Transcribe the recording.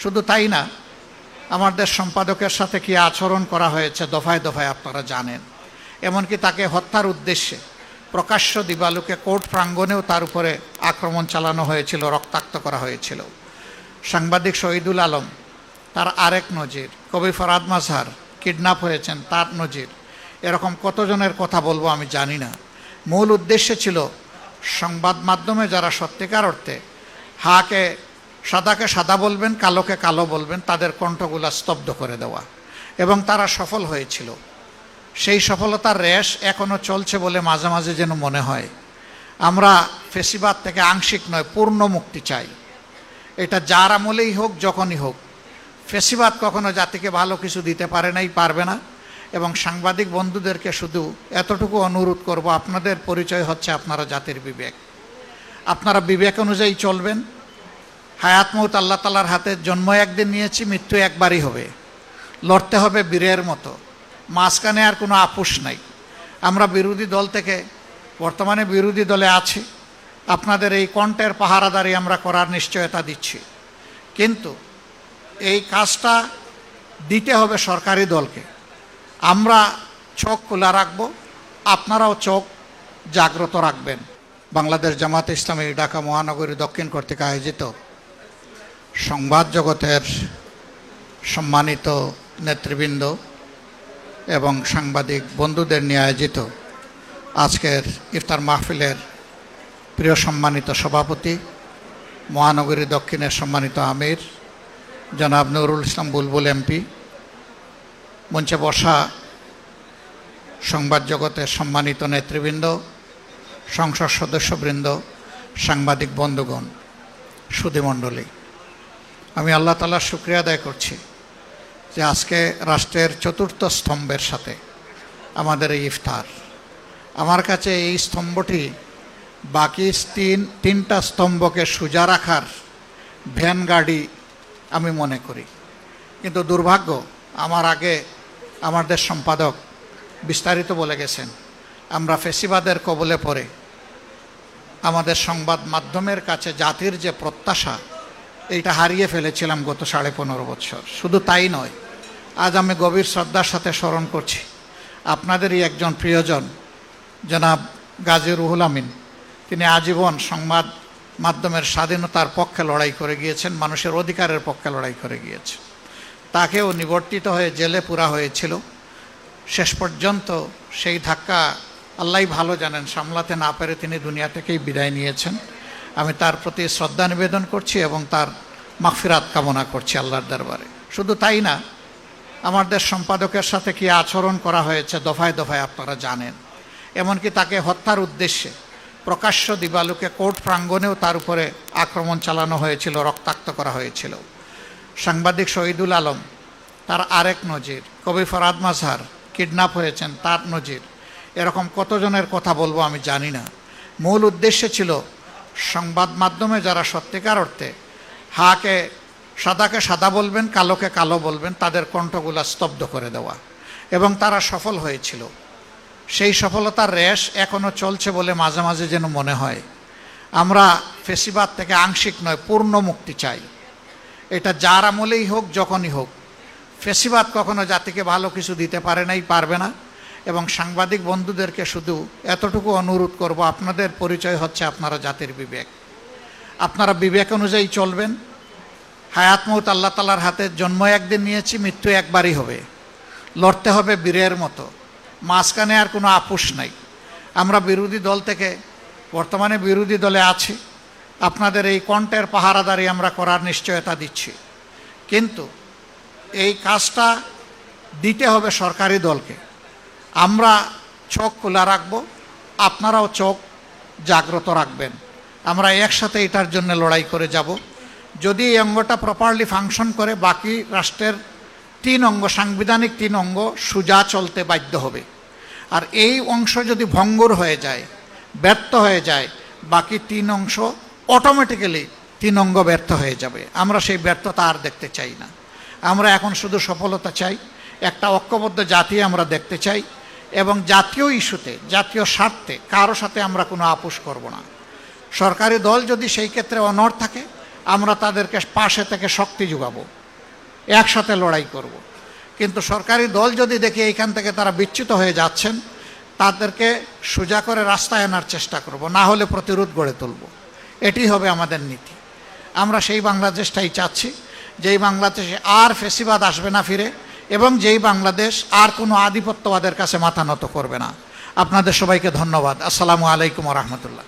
শুধু তাই না, আমাদের সম্পাদকের সাথে কি আচরণ করা হয়েছে দফায় দফায় আপনারা জানেন। এমনকি তাকে হত্যার উদ্দেশ্যে প্রকাশ্য দিবালুকে কোর্ট প্রাঙ্গণেও তার উপরে আক্রমণ চালানো হয়েছিল, রক্তাক্ত করা হয়েছিল। সাংবাদিক শহীদুল আলম তার আরেক নজির, কবি ফরহাদ মাজহার কিডন্যাপ হয়েছেন তার নজির। এরকম কতজনের কথা বলবো আমি জানি না। মূল উদ্দেশ্য ছিল সংবাদ মাধ্যমে যারা সত্যিকার অর্থে সাদাকে সাদা বলবেন, কালোকে কালো বলবেন, তাদের কণ্ঠগুলা স্তব্ধ করে দেওয়া, এবং তারা সফল হয়েছিল। সেই সফলতার রেশ এখনও চলছে বলে মাঝে মাঝে যেন মনে হয়। আমরা ফেসিবাদ থেকে আংশিক নয়, পূর্ণ মুক্তি চাই। এটা যার আমলেই হোক, যখনই হোক। ফেসিবাদ কখনো জাতিকে ভালো কিছু দিতে পারে নাই, পারবে না। এবং সাংবাদিক বন্ধুদেরকে শুধু এতটুকু অনুরোধ করব, আপনাদের পরিচয় হচ্ছে আপনারা জাতির বিবেক। আপনারা বিবেক অনুযায়ী চলবেন। হায়াত মৌত আল্লাহ তাআলার হাতে। জন্ম একদিন নিয়েছি, মৃত্যু একবারই হবে। লড়তে হবে বীরের মতো, মাঝখানে আর কোনো আপোষ নাই। আমরা বিরোধী দল থেকে, বর্তমানে বিরোধী দলে আছি, আপনাদের এই কণ্ঠের পাহারাদারি আমরা করার নিশ্চয়তা দিচ্ছি। কিন্তু এই কাজটা দিতে হবে সরকারি দলকে। আমরা চোখ খোলা রাখব, আপনারাও চোখ জাগ্রত রাখবেন। বাংলাদেশ জামাতে ইসলামী ঢাকা মহানগরী দক্ষিণ কর্তৃক আয়োজিত সংবাদ জগতের সম্মানিত নেতৃবৃন্দ এবং সাংবাদিক বন্ধুদের নিয়ে আয়োজিত আজকের ইফতার মাহফিলের প্রিয় সম্মানিত সভাপতি, মহানগরী দক্ষিণের সম্মানিত আমির জনাব নুরুল ইসলাম বুলবুল এমপি, মঞ্চে বসা সংবাদ জগতের সম্মানিত নেতৃবৃন্দ, সংসদ সদস্যবৃন্দ, সাংবাদিক বন্ধুগণ, সুধীমণ্ডলী, আমি আল্লাহ তাআলার শুকরিয়া আদায় করছি যে আজকে রাষ্ট্রের চতুর্থ স্তম্ভের সাথে আমাদের এই ইফতার। আমার কাছে এই স্তম্ভটি বাকি তিনটা স্তম্ভকে সোজা রাখার ভ্যান গাড়ি আমি মনে করি। কিন্তু দুর্ভাগ্য, আমার আগে আমাদের সম্পাদক বিস্তারিত বলে গেছেন, আমরা ফেসিবাদের কবলে পড়ে আমাদের সংবাদ মাধ্যমের কাছে জাতির যে প্রত্যাশা, এইটা হারিয়ে ফেলেছিলাম গত 15.5 বছর। শুধু তাই নয়, আজ আমি গভীর শ্রদ্ধার সাথে স্মরণ করছি আপনাদেরই একজন প্রিয়জন জনাব গাজী রুহুল আমিন। তিনি আজীবন সংবাদ মাধ্যমের স্বাধীনতার পক্ষে লড়াই করে গিয়েছেন, মানুষের অধিকারের পক্ষে লড়াই করে গিয়েছেন। তাকেও নিবর্তিত হয়ে জেলে পুরা হয়েছিল। শেষ পর্যন্ত সেই ধাক্কা আল্লাহই ভালো জানেন, সামলাতে না পেরে তিনি দুনিয়া থেকেই বিদায় নিয়েছেন। আমি তার প্রতি শ্রদ্ধা নিবেদন করছি এবং তার মাগফিরাত কামনা করছি আল্লাহর দরবারে। শুধু তাই না, আমাদের সম্পাদকের সাথে কি আচরণ করা হয়েছে দফায় দফায় আপনারা জানেন। এমনকি তাকে হত্যার উদ্দেশ্যে প্রকাশ্য দিবালুকে কোর্ট প্রাঙ্গণেও তার উপরে আক্রমণ চালানো হয়েছিল, রক্তাক্ত করা হয়েছিল। সাংবাদিক শহীদুল আলম তার আরেক নজির, কবি ফরহাদ মাজহার কিডন্যাপ হয়েছেন তার নজির। এরকম কতজনের কথা বলবো আমি জানি না। মূল উদ্দেশ্য ছিল সংবাদ মাধ্যমে যারা সত্যিকার অর্থে সাদাকে সাদা বলবেন, কালোকে কালো বলবেন, তাদের কণ্ঠগুলা স্তব্ধ করে দেওয়া, এবং তারা সফল হয়েছিল। সেই সফলতার রেশ এখনও চলছে বলে মাঝে মাঝে যেন মনে হয়। আমরা ফেসিবাদ থেকে আংশিক নয়, পূর্ণ মুক্তি চাই। এটা যার আমলেই হোক, যখনই হোক। ফেসিবাদ কখনো জাতিকে ভালো কিছু দিতে পারে নাই, পারবে না। এবং সাংবাদিক বন্ধুদেরকে শুধু এতটুকু অনুরোধ করব, আপনাদের পরিচয় হচ্ছে আপনারা জাতির বিবেক। আপনারা বিবেক অনুযায়ী চলবেন। হায়াত মৌত আল্লাহ তাআলার হাতে। জন্ম একদিন নিয়েছি, মৃত্যু একবারই হবে। লড়তে হবে বীরের মতো, মাঝখানে আর কোনো আপোষ নাই। আমরা বিরোধী দল থেকে, বর্তমানে বিরোধী দলে আছি, আপনাদের এই কণ্ঠের পাহারাদারি আমরা করার নিশ্চয়তা দিচ্ছি। কিন্তু এই কাজটা দিতে হবে সরকারি দলকে। আমরা চোখ খোলা রাখব, আপনারাও চোখ জাগ্রত রাখবেন। আমরা একসাথে এটার জন্য লড়াই করে যাব। যদি এই অঙ্গটা প্রপারলি ফাংশন করে, বাকি রাষ্ট্রের 3 অঙ্গ, সাংবিধানিক 3 অঙ্গ সোজা চলতে বাধ্য হবে। আর এই অংশ যদি ভঙ্গুর হয়ে যায়, ব্যর্থ হয়ে যায়, বাকি 3 অংশ অটোমেটিক্যালি 3 অঙ্গ ব্যর্থ হয়ে যাবে। আমরা সেই ব্যর্থতা আর দেখতে চাই না। আমরা এখন শুধু সফলতা চাই, একটা ঐক্যবদ্ধ জাতি আমরা দেখতে চাই, এবং জাতীয় ইস্যুতে, জাতীয় স্বার্থে কারো সাথে আমরা কোনো আপোষ করব না। সরকারি দল যদি সেই ক্ষেত্রে অনড় থাকে, আমরা তাদেরকে পাশে থেকে শক্তি যোগাবো, একসাথে লড়াই করব। কিন্তু সরকারি দল যদি দেখি এইখান থেকে তারা বিচ্যুত হয়ে যাচ্ছেন, তাদেরকে সোজা করে রাস্তায় আনার চেষ্টা করব, না হলে প্রতিরোধ গড়ে তুলব। এটি হবে আমাদের নীতি। আমরা সেই বাংলাদেশটাই চাচ্ছি, যেই বাংলাদেশে আর ফেসিবাদ আসবে না ফিরে, এবং যেই বাংলাদেশ আর কোনো আধিপত্যবাদের কাছে মাথা নত করবে না। আপনাদের সবাইকে ধন্যবাদ। আসসালামু আলাইকুম ওয়া রাহমাতুল্লাহ।